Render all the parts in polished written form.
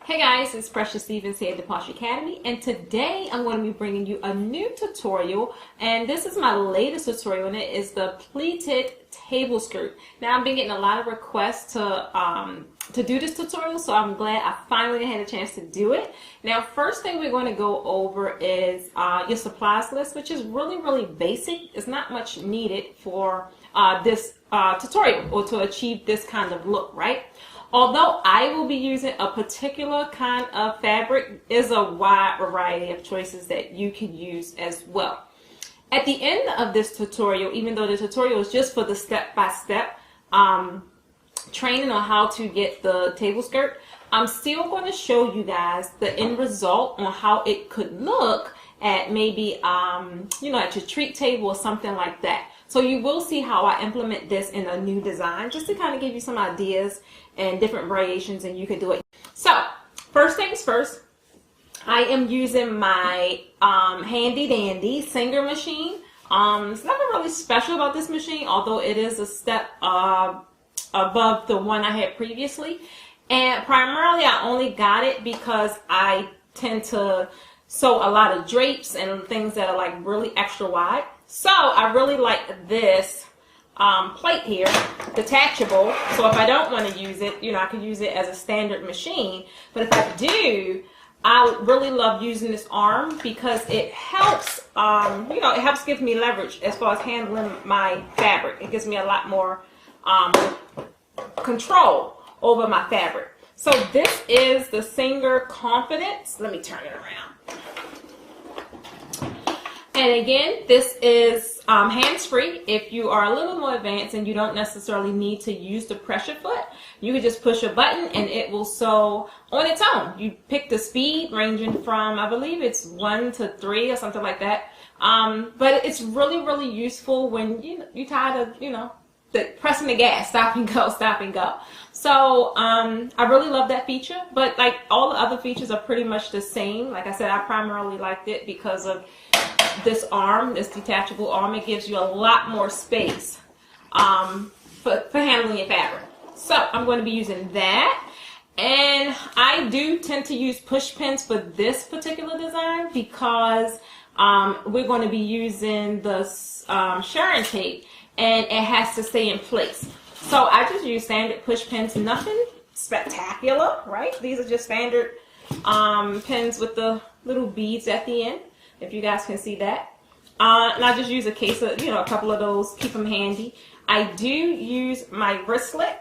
Hey guys, it's Precious Stevens here at the Posh Academy, and today I'm going to be bringing you a new tutorial, and this is my latest tutorial, and it is the pleated table skirt. Now I've been getting a lot of requests to do this tutorial, so I'm glad I finally had a chance to do it. Now first thing we're going to go over is your supplies list, which is really basic. It's not much needed for this tutorial or to achieve this kind of look, right? Although I will be using a particular kind of fabric, there's a wide variety of choices that you can use as well. At the end of this tutorial, even though the tutorial is just for the step-by-step training on how to get the table skirt, I'm still going to show you guys the end result on how it could look at maybe, you know, at your treat table or something like that. So you will see how I implement this in a new design, just to kind of give you some ideas and different variations, and you can do it. So first things first, I am using my handy dandy Singer machine. It's nothing really special about this machine, although it is a step above the one I had previously. And primarily I only got it because I tend to sew a lot of drapes and things that are like really extra wide. So I really like this plate here, detachable. So if I don't want to use it, you know, I can use it as a standard machine. But if I do, I really love using this arm because it helps, you know, it helps give me leverage as far as handling my fabric. It gives me a lot more control over my fabric. So this is the Singer Confidence. Let me turn it around. And again, this is hands-free. If you are a little more advanced and you don't necessarily need to use the pressure foot, you can just push a button and it will sew on its own. You pick the speed ranging from, I believe it's 1 to 3 or something like that. But it's really useful when you're tired of, you know, pressing the gas, stop and go. So I really love that feature, but like all the other features are pretty much the same. Like I said, I primarily liked it because of this arm, this detachable arm. It gives you a lot more space for handling your fabric. So I'm going to be using that, and I do tend to use push pins for this particular design because we're going to be using the sharing tape, and it has to stay in place. So I just use standard push pins, nothing spectacular, right? These are just standard pins with the little beads at the end, if you guys can see that. And I just use a case of, you know, a couple of those, keep them handy. I do use my wristlet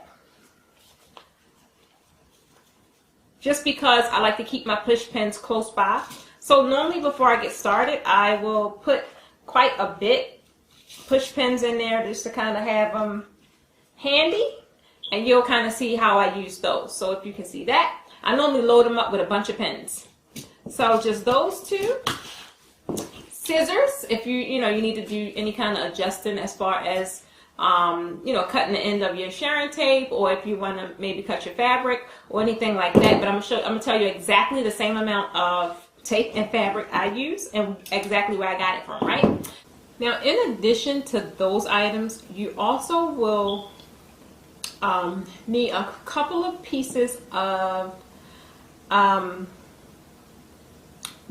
just because I like to keep my push pins close by. So normally before I get started, I will put quite a bit push pins in there just to kind of have them handy, and you'll kind of see how I use those. So if you can see that, I normally load them up with a bunch of pins. So just those two. Scissors, if you know you need to do any kind of adjusting as far as you know, cutting the end of your sharing tape, or if you want to maybe cut your fabric or anything like that. But I'm gonna tell you exactly the same amount of tape and fabric I use and exactly where I got it from, right? Now, in addition to those items, you also will need a couple of pieces of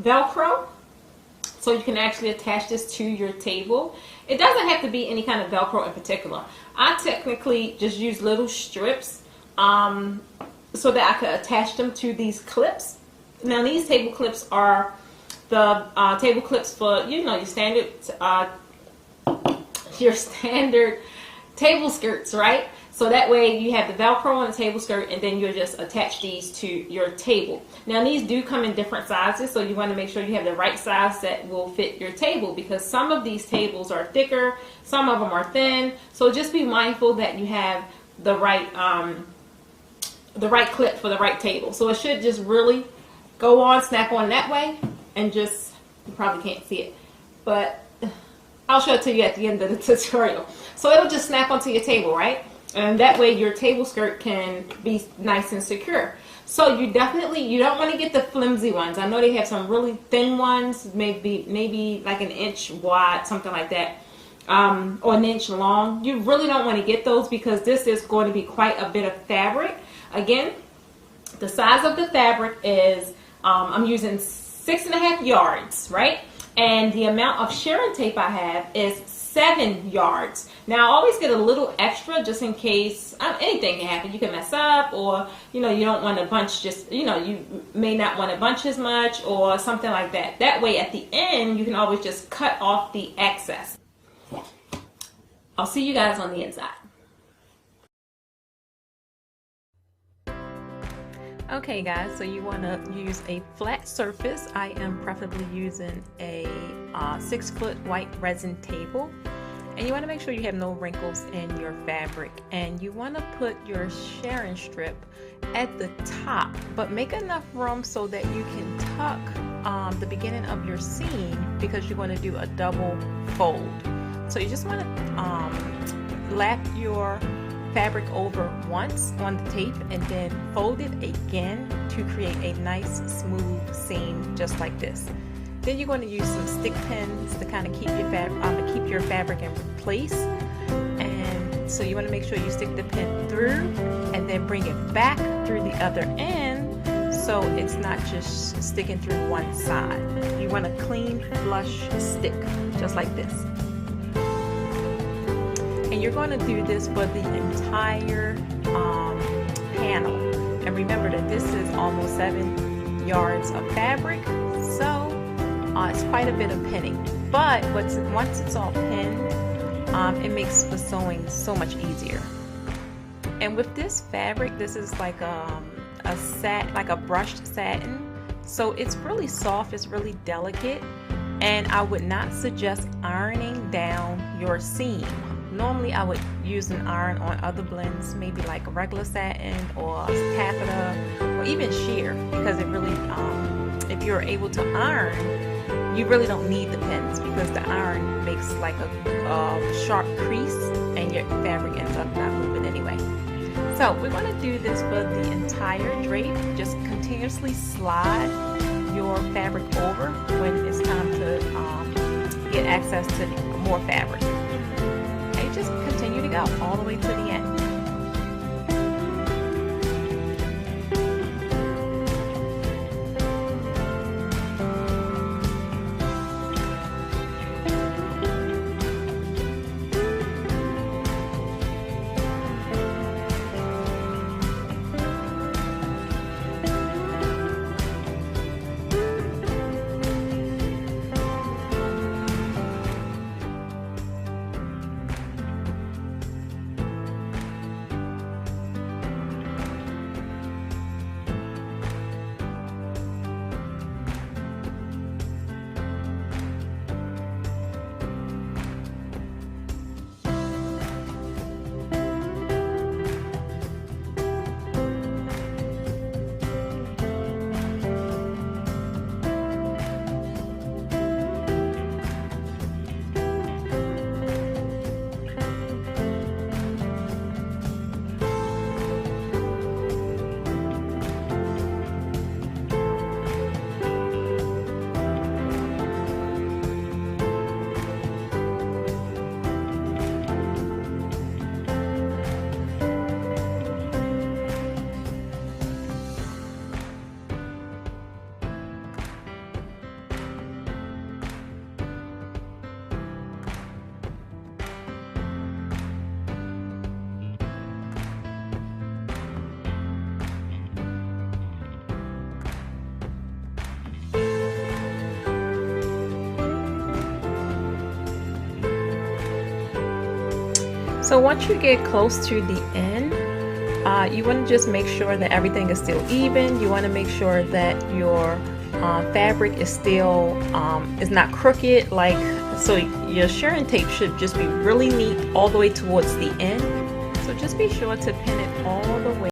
velcro, so you can actually attach this to your table. It doesn't have to be any kind of velcro in particular. I technically just use little strips so that I could attach them to these clips. Now these table clips are the table clips for, you know, your standard table skirts, right? So that way you have the velcro on the table skirt, and then you'll just attach these to your table. Now these do come in different sizes, so you want to make sure you have the right size that will fit your table, because some of these tables are thicker, some of them are thin. So just be mindful that you have the right clip for the right table. So it should just really go on, snap on that way, and just, you probably can't see it, but I'll show it to you at the end of the tutorial. So it'll just snap onto your table, right? And that way your table skirt can be nice and secure. So you don't want to get the flimsy ones. I know they have some really thin ones, maybe like an inch wide, something like that, or an inch long. You really don't want to get those because this is going to be quite a bit of fabric. Again, The size of the fabric is, I'm using 6.5 yards, right? And the amount of shearing tape I have is 7 yards. Now I always get a little extra just in case anything can happen. You can mess up, or you don't want to bunch, just you may not want to bunch as much or something like that. That way at the end you can always just cut off the excess. I'll see you guys on the inside. Okay guys, so you want to use a flat surface. I am preferably using a 6-foot white resin table, and you want to make sure you have no wrinkles in your fabric, and you want to put your shearing strip at the top, but make enough room so that you can tuck the beginning of your seam, because you're going to do a double fold. So you just want to lap your fabric over once on the tape and then fold it again to create a nice smooth seam just like this. Then you're going to use some stick pins to kind of keep your fabric in place. And so you want to make sure you stick the pin through and then bring it back through the other end, so it's not just sticking through one side. You want a clean flush stick just like this. And you're going to do this for the entire panel. And remember that this is almost 7 yards of fabric, so it's quite a bit of pinning. But once it's all pinned, it makes the sewing so much easier. And with this fabric, this is like a brushed satin, so it's really soft, it's really delicate, and I would not suggest ironing down your seam. Normally I would use an iron on other blends, maybe like a regular satin or taffeta or even sheer, because it really, if you're able to iron, you really don't need the pins, because the iron makes like a sharp crease and your fabric ends up not moving anyway. So we're going to do this for the entire drape. Just continuously slide your fabric over when it's time to get access to more fabric. Just continue to go all the way to the end. So once you get close to the end, you want to just make sure that everything is still even. You want to make sure that your fabric is still is not crooked, so your shearing tape should just be really neat all the way towards the end. So just be sure to pin it all the way.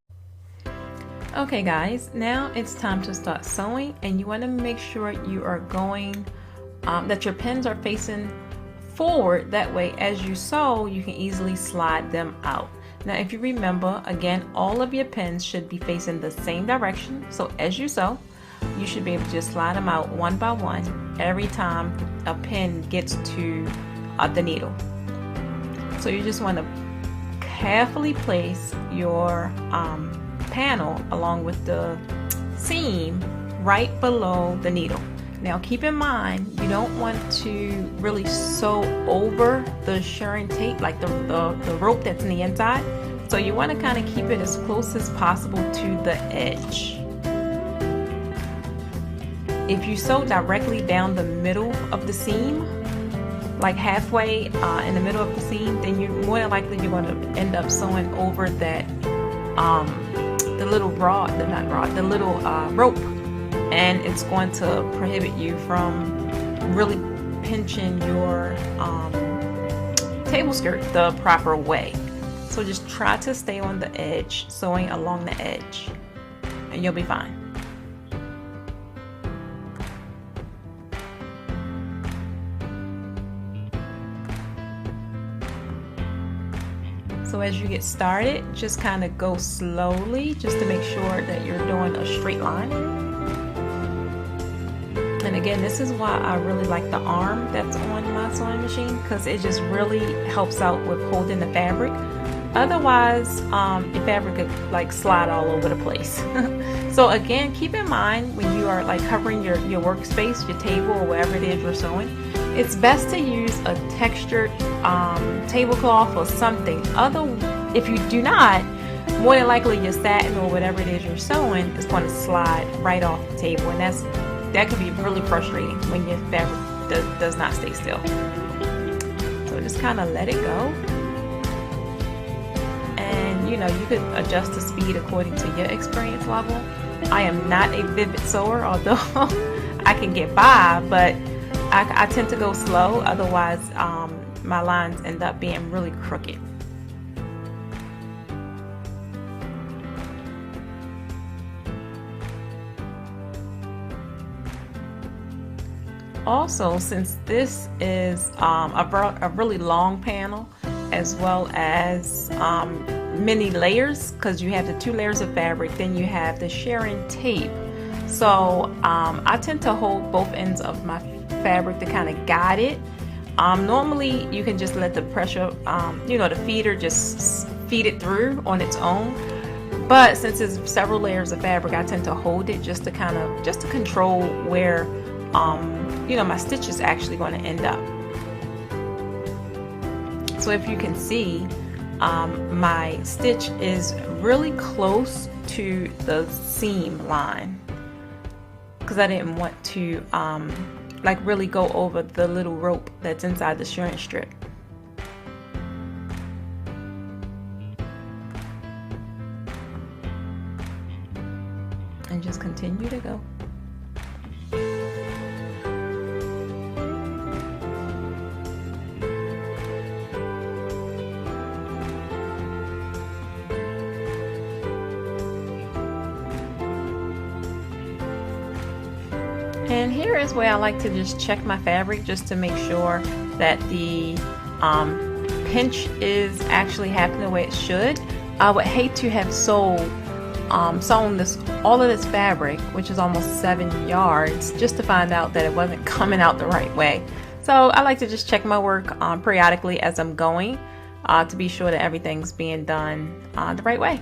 Okay guys, now it's time to start sewing, and you want to make sure you are going that your pins are facing forward. That way as you sew, you can easily slide them out. Now if you remember, again, all of your pins should be facing the same direction, so as you sew, you should be able to just slide them out one by one every time a pin gets to the needle. So you just want to carefully place your panel along with the seam right below the needle. Now keep in mind, you don't want to really sew over the shirring tape, like the rope that's in the inside. So you want to kind of keep it as close as possible to the edge. If you sew directly down the middle of the seam, like halfway in the middle of the seam, then more than likely you're going to end up sewing over that the little the little rope, and it's going to prohibit you from really pinching your table skirt the proper way. So just try to stay on the edge, sewing along the edge, and you'll be fine. So as you get started, just kind of go slowly just to make sure that you're doing a straight line. And again, this is why I really like the arm that's on my sewing machine, because it just really helps out with holding the fabric. Otherwise, your fabric could like slide all over the place. So again, keep in mind when you are like covering your workspace, your table, or wherever it is you're sewing, it's best to use a textured tablecloth or something. If you do not, more than likely your satin or whatever it is you're sewing is going to slide right off the table, and that can be really frustrating when your fabric does not stay still. So just kind of let it go, and you could adjust the speed according to your experience level. I am not a vivid sewer, although I can get by, but I tend to go slow, otherwise my lines end up being really crooked. Also, since this is a really long panel, as well as many layers, because you have the 2 layers of fabric, then you have the shirring tape. So I tend to hold both ends of my fabric to kind of guide it. Normally you can just let the pressure, the feeder just feed it through on its own. But since it's several layers of fabric, I tend to hold it just to control where my stitch is actually going to end up. So if you can see, my stitch is really close to the seam line, because I didn't want to really go over the little rope that's inside the shirring strip. And just continue to go. And here is where I like to just check my fabric just to make sure that the pinch is actually happening the way it should. I would hate to have sewn all of this fabric, which is almost 7 yards, just to find out that it wasn't coming out the right way. So I like to just check my work periodically as I'm going to be sure that everything's being done the right way.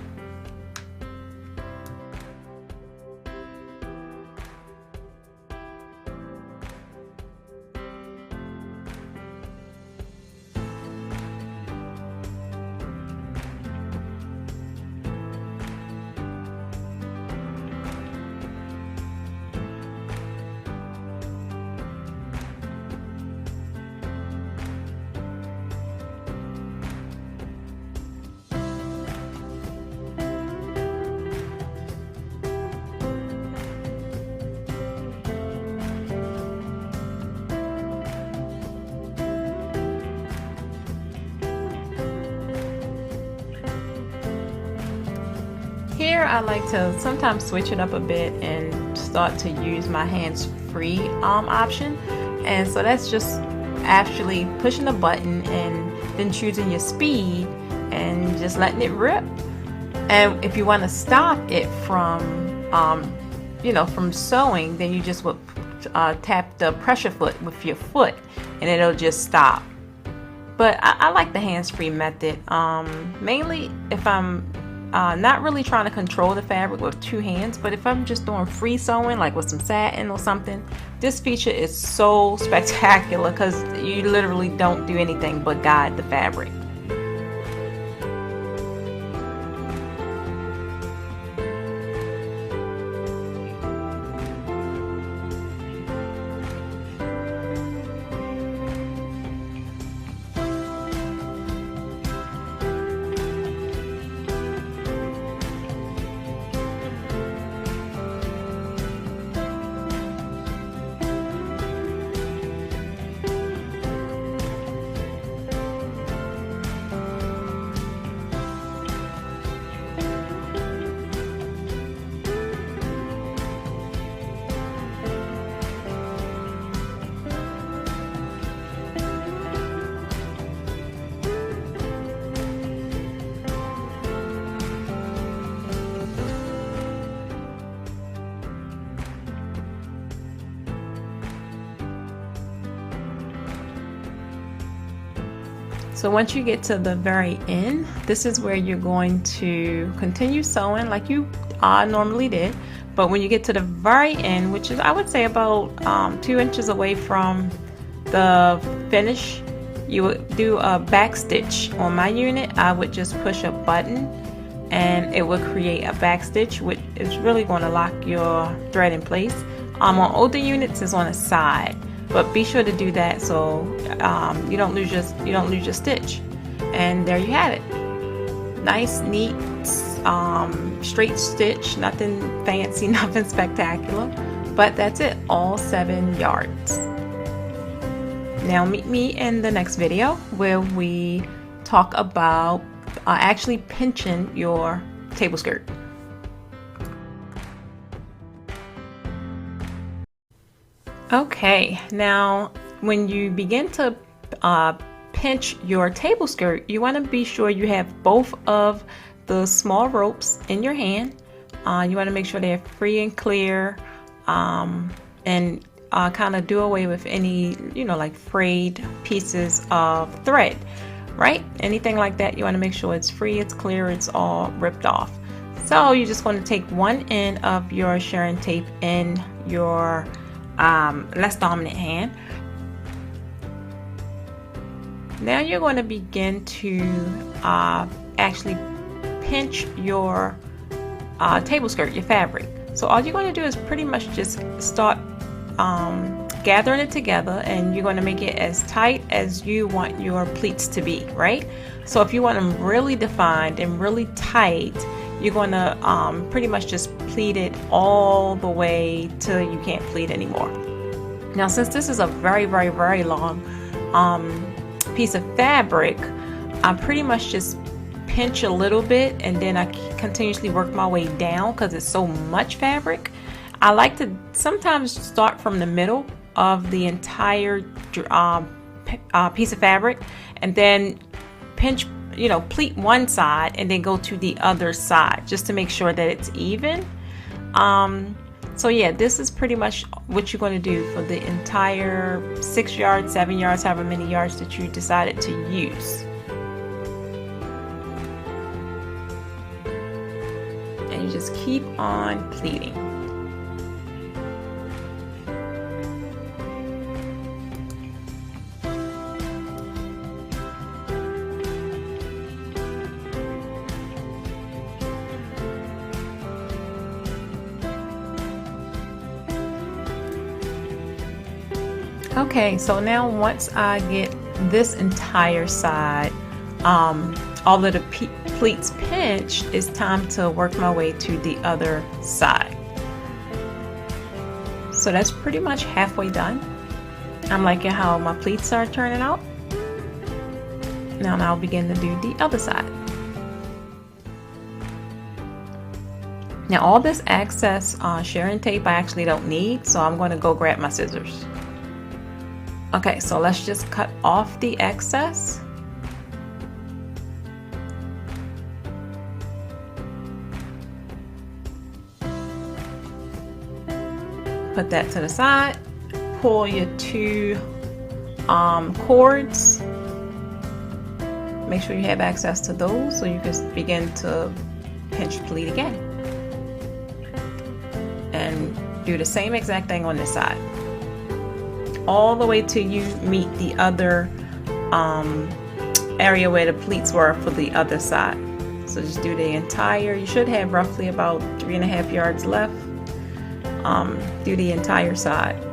Here I like to sometimes switch it up a bit and start to use my hands-free option, and so that's just actually pushing the button and then choosing your speed and just letting it rip. And if you want to stop it from from sewing, then you just would tap the pressure foot with your foot and it'll just stop. But I like the hands-free method, mainly if I'm not really trying to control the fabric with two hands, but if I'm just doing free sewing, like with some satin or something, this feature is so spectacular because you literally don't do anything but guide the fabric. So once you get to the very end, this is where you're going to continue sewing like you normally did. But when you get to the very end, which is I would say about 2 inches away from the finish, you would do a back stitch. On my unit, I would just push a button and it would create a back stitch, which is really going to lock your thread in place. On older units, it's on the side. But be sure to do that so you don't lose your stitch. And there you have it. Nice, neat, straight stitch. Nothing fancy, nothing spectacular. But that's it. All 7 yards. Now meet me in the next video where we talk about actually pinching your table skirt. Okay, now when you begin to pinch your table skirt, you want to be sure you have both of the small ropes in your hand. You want to make sure they're free and clear, and kind of do away with any, like frayed pieces of thread, right? Anything like that, you want to make sure it's free, it's clear, it's all ripped off. So you're just going to take one end of your Sharon tape in your less dominant hand. Now you're going to begin to actually pinch your table skirt, your fabric. So all you're going to do is pretty much just start gathering it together, and you're going to make it as tight as you want your pleats to be, right? So if you want them really defined and really tight, you're going to pretty much just pleat it all the way till you can't pleat anymore. Now since this is a very, very, very long piece of fabric, I pretty much just pinch a little bit and then I continuously work my way down because it's so much fabric. I like to sometimes start from the middle of the entire piece of fabric and then pinch, pleat one side and then go to the other side just to make sure that it's even. So yeah, this is pretty much what you're going to do for the entire 6 yards, 7 yards, however many yards that you decided to use. And you just keep on pleating. Okay, so now once I get this entire side, all of the pleats pinched, it's time to work my way to the other side. So that's pretty much halfway done. I'm liking how my pleats are turning out. Now I'll begin to do the other side. Now all this excess Sharon tape I actually don't need, so I'm going to go grab my scissors. Okay, so let's just cut off the excess. Put that to the side. Pull your 2 cords. Make sure you have access to those so you can begin to pinch pleat again. And do the same exact thing on this side. All the way till you meet the other area where the pleats were for the other side. So just do the entire, you should have roughly about 3.5 yards left. Do the entire side.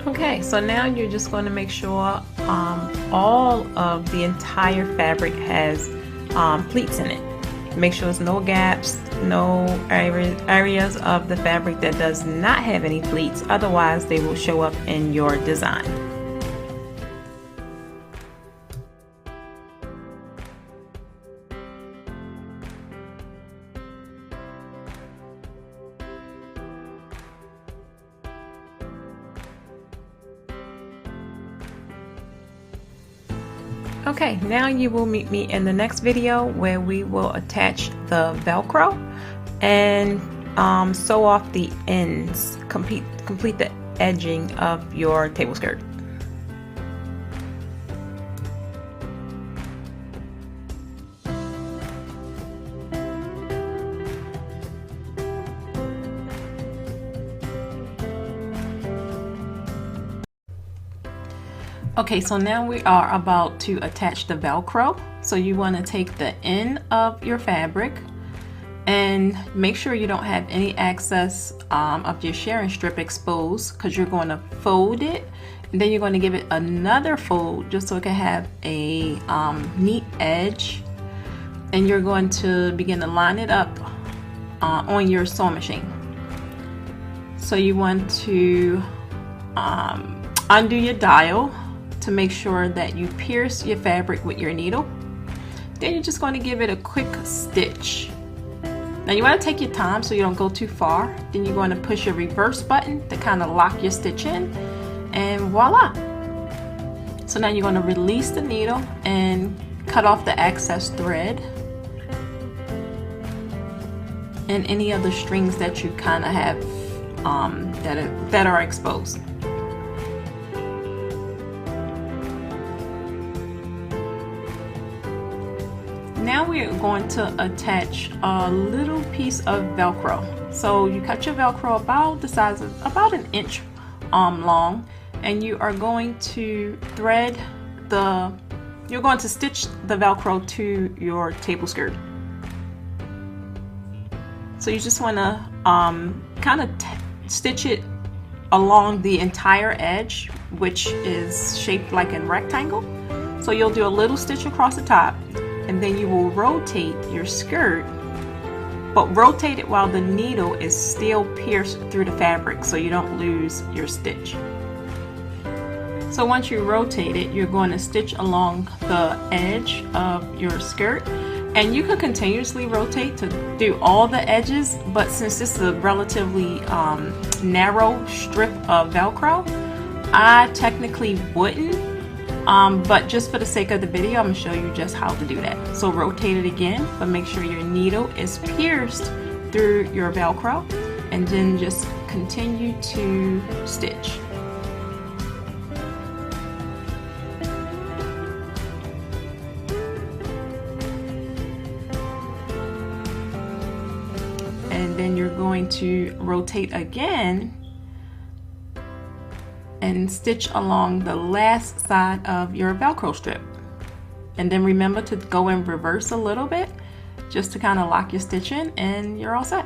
Okay, so now you're just going to make sure all of the entire fabric has pleats in it. Make sure there's no gaps, no areas of the fabric that does not have any pleats, otherwise they will show up in your design. Okay, now you will meet me in the next video where we will attach the velcro and sew off the ends, complete the edging of your table skirt. Okay, so now we are about to attach the velcro. So you want to take the end of your fabric and make sure you don't have any excess of your sharing strip exposed, because you're going to fold it and then you're going to give it another fold just so it can have a neat edge, and you're going to begin to line it up on your sewing machine. So you want to undo your dial to make sure that you pierce your fabric with your needle. Then you're just going to give it a quick stitch. Now you want to take your time so you don't go too far. Then you're going to push your reverse button to kind of lock your stitch in, and voila! So now you're going to release the needle and cut off the excess thread and any other strings that you kind of have that are exposed. Now we are going to attach a little piece of velcro. So you cut your velcro about the size of about 1 inch long, and you are going to you're going to stitch the velcro to your table skirt. So you just want to kind of stitch it along the entire edge, which is shaped like a rectangle. So you'll do a little stitch across the top, and then you will rotate your skirt, but rotate it while the needle is still pierced through the fabric so you don't lose your stitch. So once you rotate it, you're going to stitch along the edge of your skirt, and you can continuously rotate to do all the edges, but since this is a relatively narrow strip of velcro, I technically wouldn't. But just for the sake of the video, I'm going to show you just how to do that. So rotate it again, but make sure your needle is pierced through your velcro, and then just continue to stitch. And then you're going to rotate again and stitch along the last side of your velcro strip, and then remember to go in reverse a little bit just to kind of lock your stitch in, and you're all set.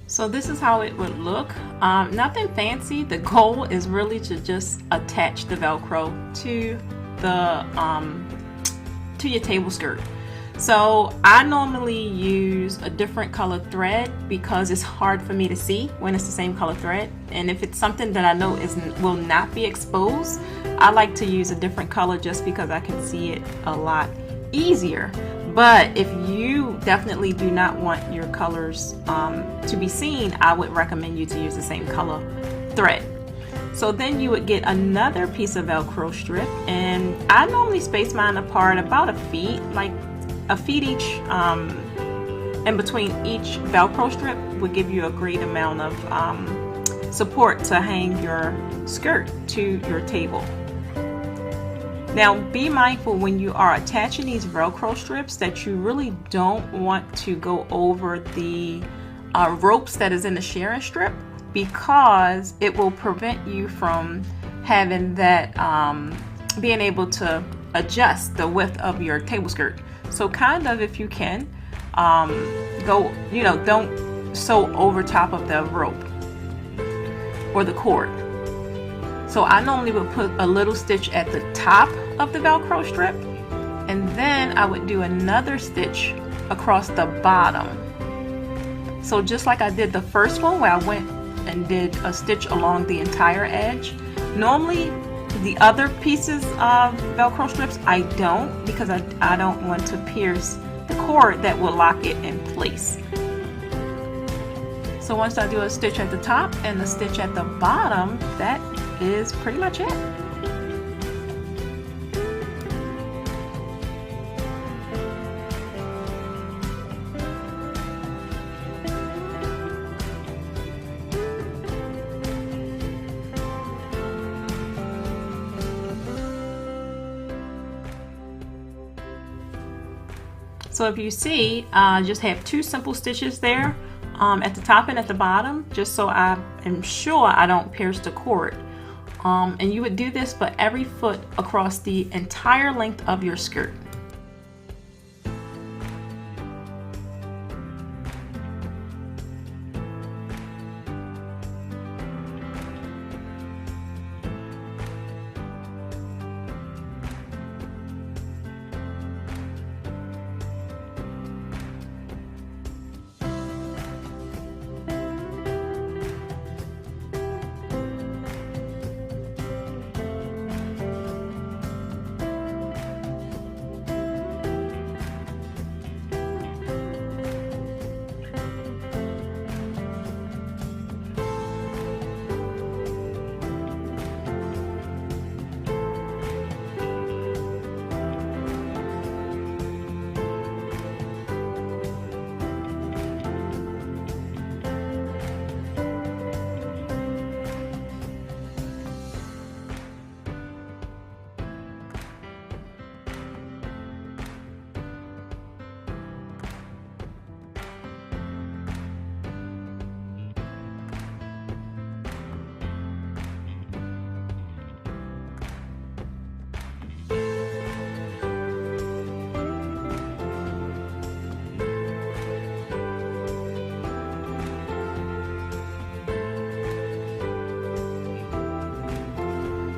So this is how it would look. Nothing fancy. The goal is really to just attach the velcro to the to your table skirt. So I normally use a different color thread because it's hard for me to see when it's the same color thread. And if it's something that I know will not be exposed, I like to use a different color just because I can see it a lot easier. But if you definitely do not want your colors to be seen, I would recommend you to use the same color thread. So then you would get another piece of Velcro strip, and I normally space mine apart about a feet, like a feet each, and between each Velcro strip would give you a great amount of support to hang your skirt to your table. Now be mindful when you are attaching these Velcro strips that you really don't want to go over the ropes that is in the shearing strip, because it will prevent you from having that being able to adjust the width of your table skirt. So kind of, if you can, go, don't sew over top of the rope or the cord. So I normally would put a little stitch at the top of the Velcro strip, and then I would do another stitch across the bottom. So just like I did the first one where I went and did a stitch along the entire edge, normally the other pieces of Velcro strips I don't, because I don't want to pierce the cord that will lock it in place. So once I do a stitch at the top and a stitch at the bottom, that is pretty much it. So if you see, just have two simple stitches there at the top and at the bottom, just so I am sure I don't pierce the cord. And you would do this for every foot across the entire length of your skirt.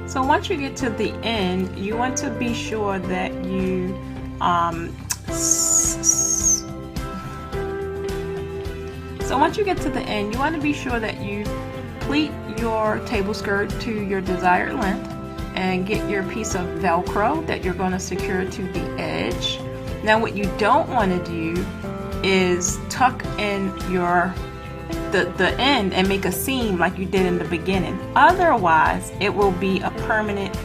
So once you get to the end, you want to be sure that you pleat your table skirt to your desired length and get your piece of Velcro that you're going to secure to the edge. Now what you don't want to do is tuck in the end and make a seam like you did in the beginning. Otherwise it will be a permanent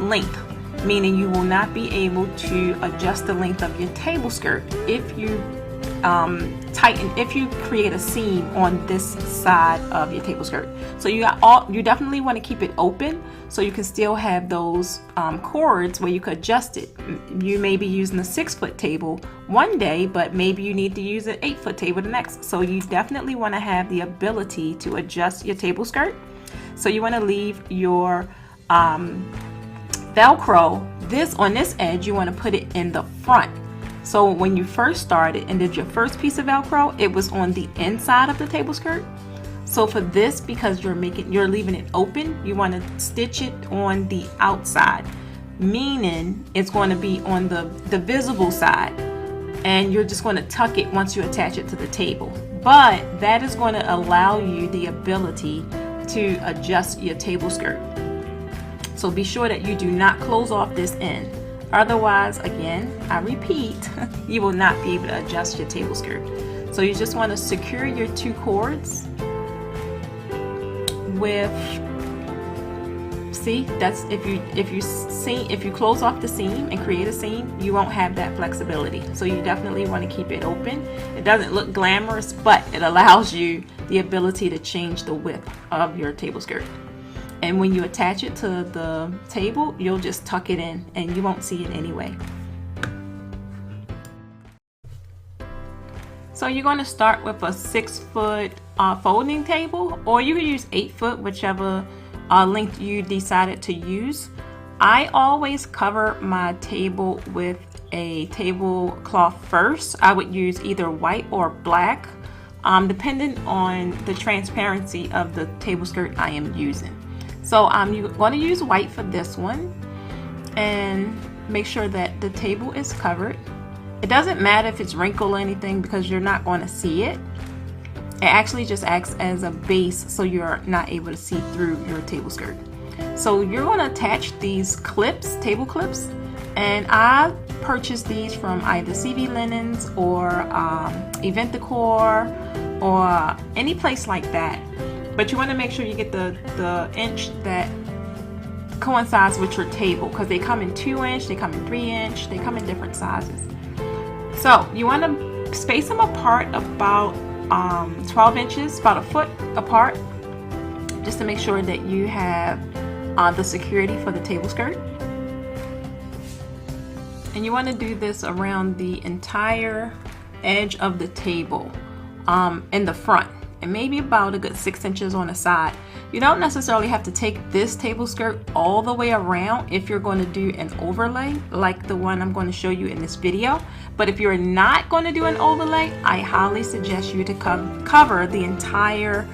length, meaning you will not be able to adjust the length of your table skirt if you if you create a seam on this side of your table skirt. So you definitely want to keep it open so you can still have those cords where you could adjust it. You may be using a 6-foot table one day, but maybe you need to use an 8-foot table the next. So you definitely want to have the ability to adjust your table skirt. So you want to leave your Velcro on this edge, you want to put it in the front. So when you first started and did your first piece of Velcro, it was on the inside of the table skirt. So for this, because you're leaving it open, you want to stitch it on the outside, meaning it's going to be on the visible side. and you're just going to tuck it once you attach it to the table. But that is going to allow you the ability to adjust your table skirt. So be sure that you do not close off this end. Otherwise, again, I repeat, you will not be able to adjust your table skirt. So you just want to secure your two cords with, see, that's if you close off the seam and create a seam, you won't have that flexibility. So you definitely want to keep it open. It doesn't look glamorous, but it allows you the ability to change the width of your table skirt. And when you attach it to the table, you'll just tuck it in and you won't see it anyway. So you're going to start with a 6-foot folding table, or you can use 8-foot, whichever length you decided to use. I always cover my table with a tablecloth first. I would use either white or black, depending on the transparency of the table skirt I am using. So you're going to use white for this one, and make sure that the table is covered. It doesn't matter if it's wrinkled or anything because you're not going to see it. It actually just acts as a base so you're not able to see through your table skirt. So you're going to attach these clips, table clips, and I purchased these from either CV Linens or Event Decor or any place like that. But you want to make sure you get the inch that coincides with your table, because they come in 2-inch, they come in 3-inch, they come in different sizes. So you want to space them apart about 12 inches, about a foot apart, just to make sure that you have the security for the table skirt. And you want to do this around the entire edge of the table in the front, and maybe about a good 6 inches on the side. You don't necessarily have to take this table skirt all the way around if you're going to do an overlay like the one I'm going to show you in this video. But if you're not going to do an overlay, I highly suggest you to cover the entire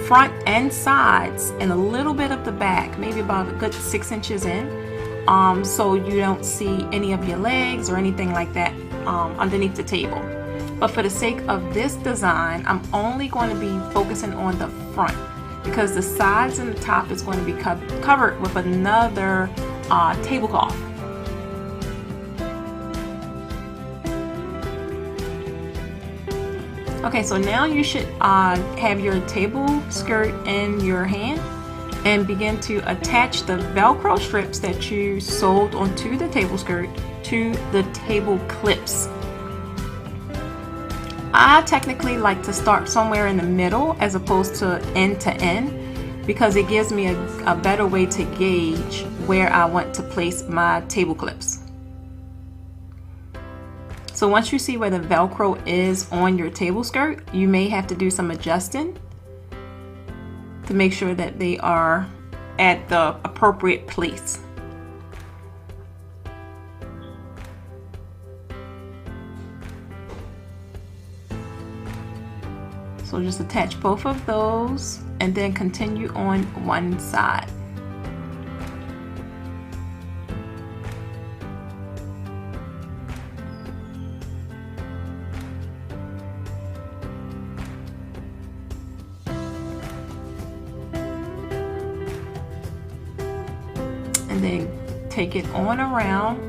front and sides and a little bit of the back, maybe about a good 6 inches in, so you don't see any of your legs or anything like that underneath the table. But for the sake of this design, I'm only going to be focusing on the front, because the sides and the top is going to be covered with another tablecloth. Okay, so now you should have your table skirt in your hand and begin to attach the velcro strips that you sewed onto the table skirt to the table clips. I technically like to start somewhere in the middle as opposed to end, because it gives me a better way to gauge where I want to place my table clips. So once you see where the velcro is on your table skirt, you may have to do some adjusting to make sure that they are at the appropriate place. So just attach both of those and then continue on one side. And then take it on around.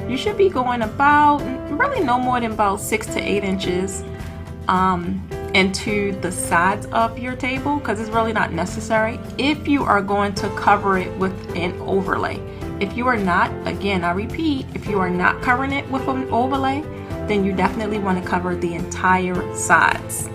You should be going about, really no more than about 6 to 8 inches into the sides of your table, because it's really not necessary if you are going to cover it with an overlay. If you are not, again, I repeat, if you are not covering it with an overlay, then you definitely want to cover the entire sides.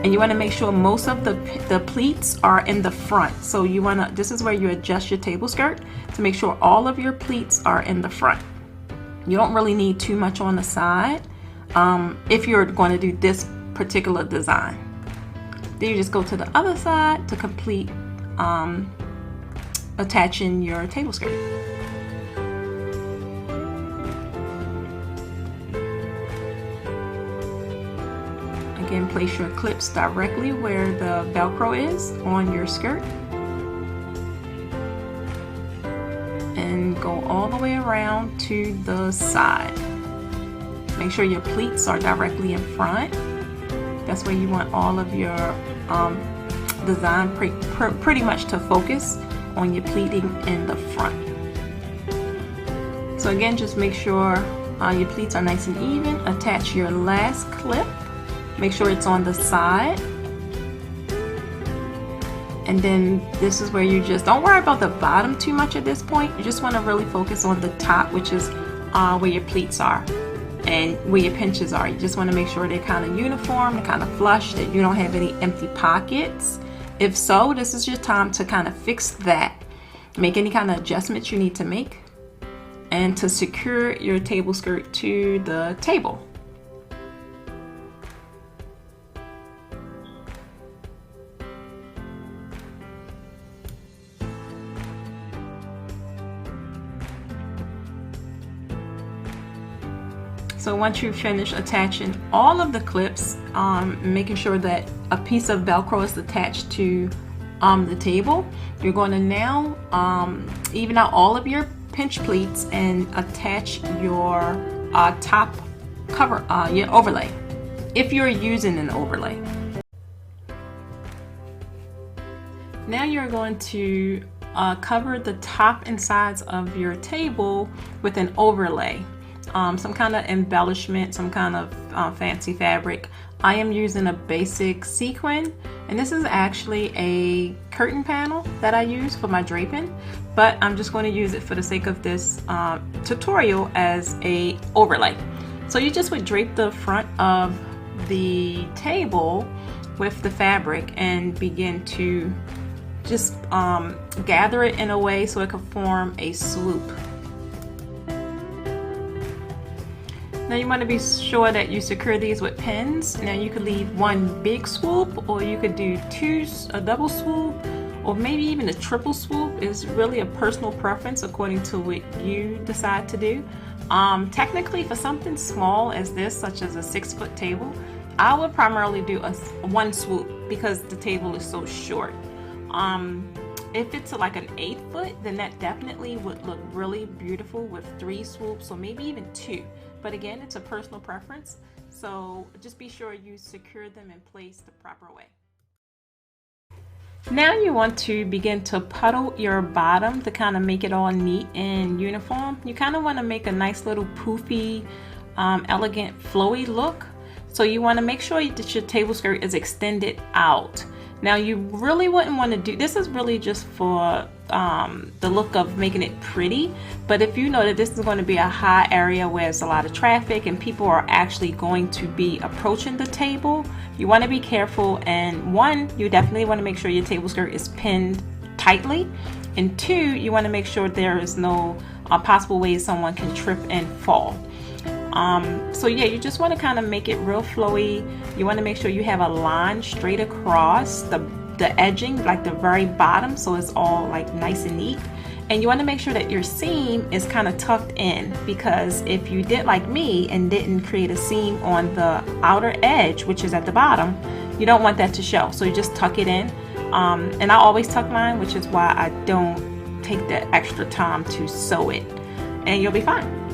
And you want to make sure most of the pleats are in the front. So you want to, this is where you adjust your table skirt to make sure all of your pleats are in the front. You don't really need too much on the side if you're going to do this particular design. Then you just go to the other side to complete attaching your table skirt. Again, place your clips directly where the velcro is on your skirt. and go all the way around to the side. Make sure your pleats are directly in front. That's where you want all of your design pretty much to focus on your pleating in the front. So again, just make sure your pleats are nice and even. Attach your last clip. Make sure it's on the side. And then this is where you just, don't worry about the bottom too much at this point. You just want to really focus on the top, which is where your pleats are and where your pinches are. You just want to make sure they're kind of uniform, kind of flush, that you don't have any empty pockets. If so, this is your time to kind of fix that. Make any kind of adjustments you need to make, and to secure your table skirt to the table. So once you finish attaching all of the clips, making sure that a piece of velcro is attached to the table, you're going to now even out all of your pinch pleats and attach your top cover, your overlay, if you're using an overlay. Now you're going to cover the top and sides of your table with an overlay. Some kind of embellishment, some kind of fancy fabric. I am using a basic sequin, and this is actually a curtain panel that I use for my draping, but I'm just going to use it for the sake of this tutorial as a overlay. So you just would drape the front of the table with the fabric and begin to just gather it in a way so it can form a swoop. Now you want to be sure that you secure these with pins. Now you could leave one big swoop, or you could do a double swoop, or maybe even a triple swoop. Is really a personal preference according to what you decide to do. Technically, for something small as this, such as a 6-foot table, I would primarily do one swoop because the table is so short. If it's like an 8-foot, then that definitely would look really beautiful with 3 swoops, or maybe even 2. But again, it's a personal preference, so just be sure you secure them in place the proper way. Now you want to begin to puddle your bottom to kind of make it all neat and uniform. You kind of want to make a nice little poofy, elegant, flowy look. So you want to make sure that your table skirt is extended out. Now you really wouldn't want to do this, is really just for the look of making it pretty, but if you know that this is going to be a high area where there's a lot of traffic and people are actually going to be approaching the table, you want to be careful. And one, you definitely want to make sure your table skirt is pinned tightly, and two, you want to make sure there is no possible ways someone can trip and fall. So yeah, you just want to kind of make it real flowy. You want to make sure you have a line straight across the edging, like the very bottom, so it's all like nice and neat. And you want to make sure that your seam is kind of tucked in, because if you did like me and didn't create a seam on the outer edge, which is at the bottom, you don't want that to show. So you just tuck it in. And I always tuck mine, which is why I don't take the extra time to sew it, and you'll be fine.